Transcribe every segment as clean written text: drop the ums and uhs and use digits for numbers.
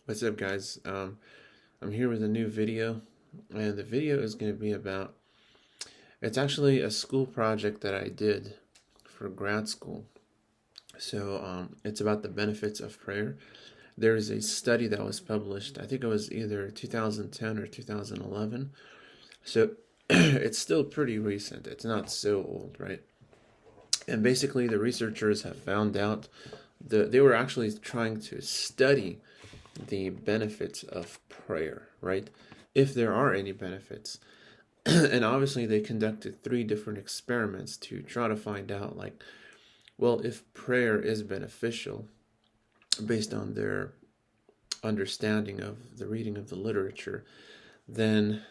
What's up, guys? I'm here with a new video, and the video is going to be about it's actually a school project that I did for grad school. It's about the benefits of prayer. There is a study that was published, I think it was either 2010 or 2011. So it's still pretty recent, it's not so old, right? And basically, the researchers have found out they were actually trying to study the benefits of prayer, right? If there are any benefits. And obviously, they conducted three different experiments to try to find out, like, well, if prayer is beneficial based on their understanding of the reading of the literature, then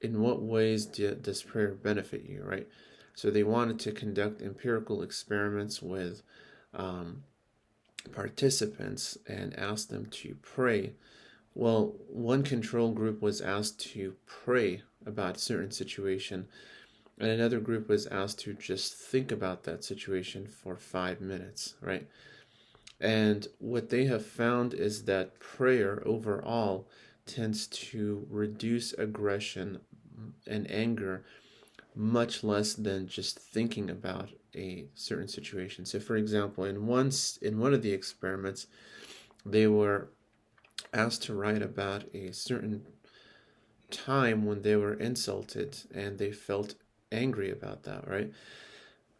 in what ways does prayer benefit you, right? So they wanted to conduct empirical experiments with um, participants and ask them to pray. Well, one control group was asked to pray about a certain situation, and another group was asked to just think about that situation for 5 minutes, right? And what they have found is that prayer overall tends to reduce aggression and anger much less than just thinking about a certain situation. So, for example, in one of the experiments, they were asked to write about a certain time when they were insulted and they felt angry about that, right?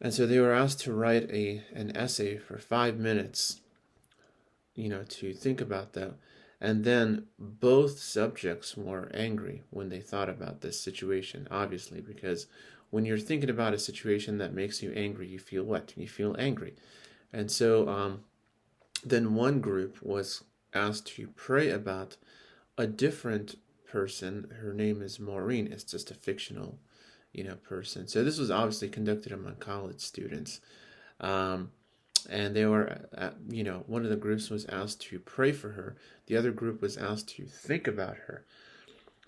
And so they were asked to write an essay for 5 minutes, to think about that. And then both subjects were angry when they thought about this situation, obviously, because when you're thinking about a situation that makes you angry, you feel what? You feel angry. And so then one group was asked to pray about a different person. Her name is Maureen. It's just a fictional, person. So this was obviously conducted among college students. Um, and they were, one of the groups was asked to pray for her. The other group was asked to think about her.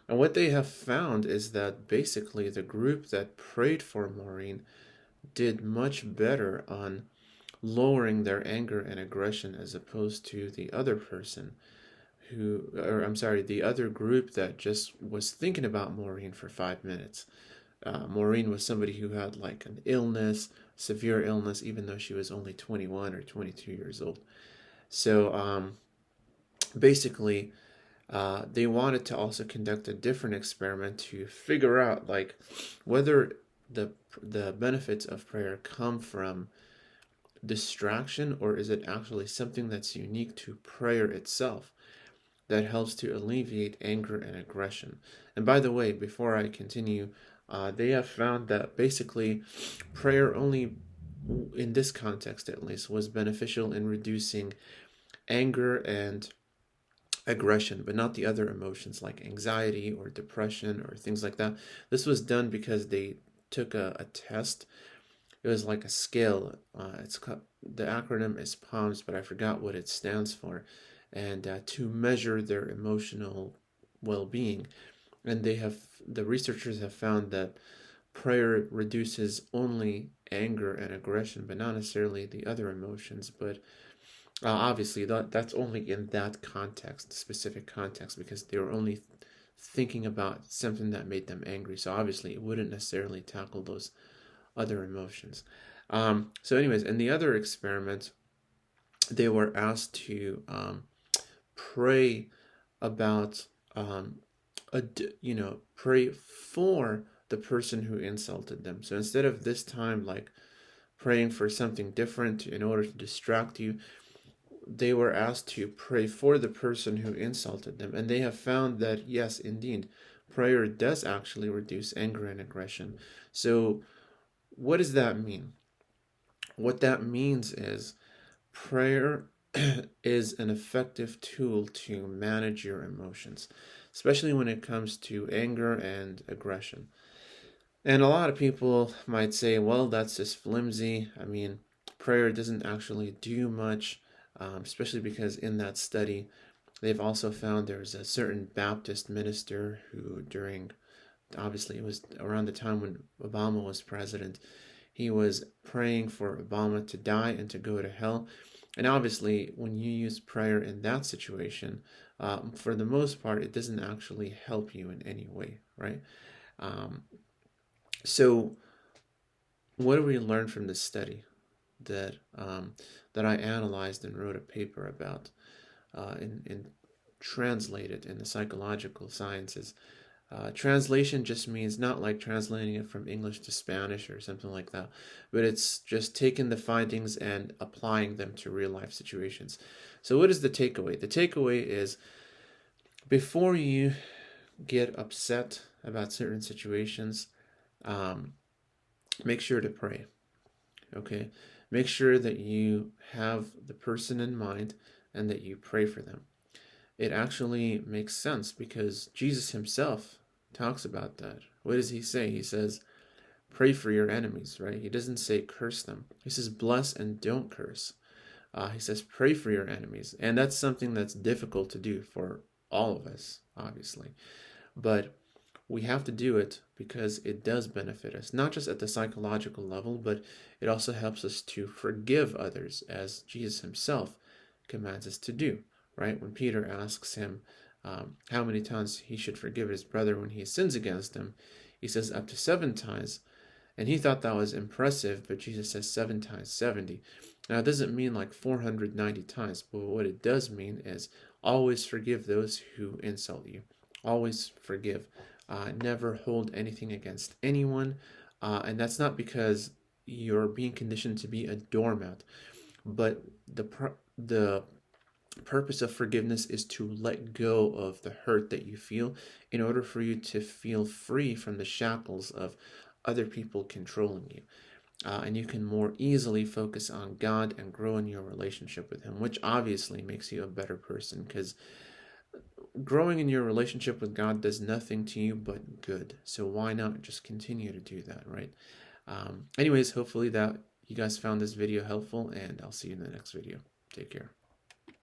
And what they have found is that basically the group that prayed for Maureen did much better on lowering their anger and aggression as opposed to the other person the other group that just was thinking about Maureen for 5 minutes. Maureen was somebody who had like an illness, severe illness, even though she was only 21 or 22 years old. So basically, they wanted to also conduct a different experiment to figure out like whether the benefits of prayer come from distraction or is it actually something that's unique to prayer itself that helps to alleviate anger and aggression. And by the way, before I continue, they have found that basically prayer only, in this context at least, was beneficial in reducing anger and aggression, but not the other emotions like anxiety or depression or things like that. This was done because they took a test. It was like a scale. The acronym is PALMS, but I forgot what it stands for, and to measure their emotional well-being. And the researchers have found that prayer reduces only anger and aggression, but not necessarily the other emotions. But obviously, that's only in that context, specific context, because they were only thinking about something that made them angry. So obviously, it wouldn't necessarily tackle those other emotions. Anyways, in the other experiment, they were asked to pray about pray for the person who insulted them. So instead of this time like praying for something different in order to distract you, they were asked to pray for the person who insulted them. And they have found that yes, indeed, prayer does actually reduce anger and aggression. So what does that mean? What that means is prayer is an effective tool to manage your emotions, especially when it comes to anger and aggression. And a lot of people might say, well, that's just flimsy. I mean, prayer doesn't actually do much, especially because in that study, they've also found there's a certain Baptist minister who, obviously, it was around the time when Obama was president, he was praying for Obama to die and to go to hell. And obviously, when you use prayer in that situation, for the most part, it doesn't actually help you in any way, right? Um, so, what do we learn from this study that I analyzed and wrote a paper about and translated in the psychological sciences? Translation just means not like translating it from English to Spanish or something like that, but it's just taking the findings and applying them to real life situations. So, what is the takeaway? The takeaway is before you get upset about certain situations, um, make sure to pray. Okay? Make sure that you have the person in mind and that you pray for them. It actually makes sense because Jesus himself talks about that. What does he say? He says, pray for your enemies, right? He doesn't say curse them. He says, bless and don't curse. He says, pray for your enemies. And that's something that's difficult to do for all of us, obviously. But we have to do it because it does benefit us, not just at the psychological level, but it also helps us to forgive others, as Jesus himself commands us to do, right? When Peter asks him how many times he should forgive his brother when he sins against him, he says up to 7 times. And he thought that was impressive, but Jesus says 7 times 70. Now, it doesn't mean like 490 times, but what it does mean is always forgive those who insult you. Always forgive. Never hold anything against anyone. And that's not because you're being conditioned to be a doormat, but the purpose of forgiveness is to let go of the hurt that you feel in order for you to feel free from the shackles of other people controlling you. And you can more easily focus on God and grow in your relationship with Him, which obviously makes you a better person because growing in your relationship with God does nothing to you but good. So why not just continue to do that, right? Anyways, hopefully that you guys found this video helpful, and I'll see you in the next video. Take care.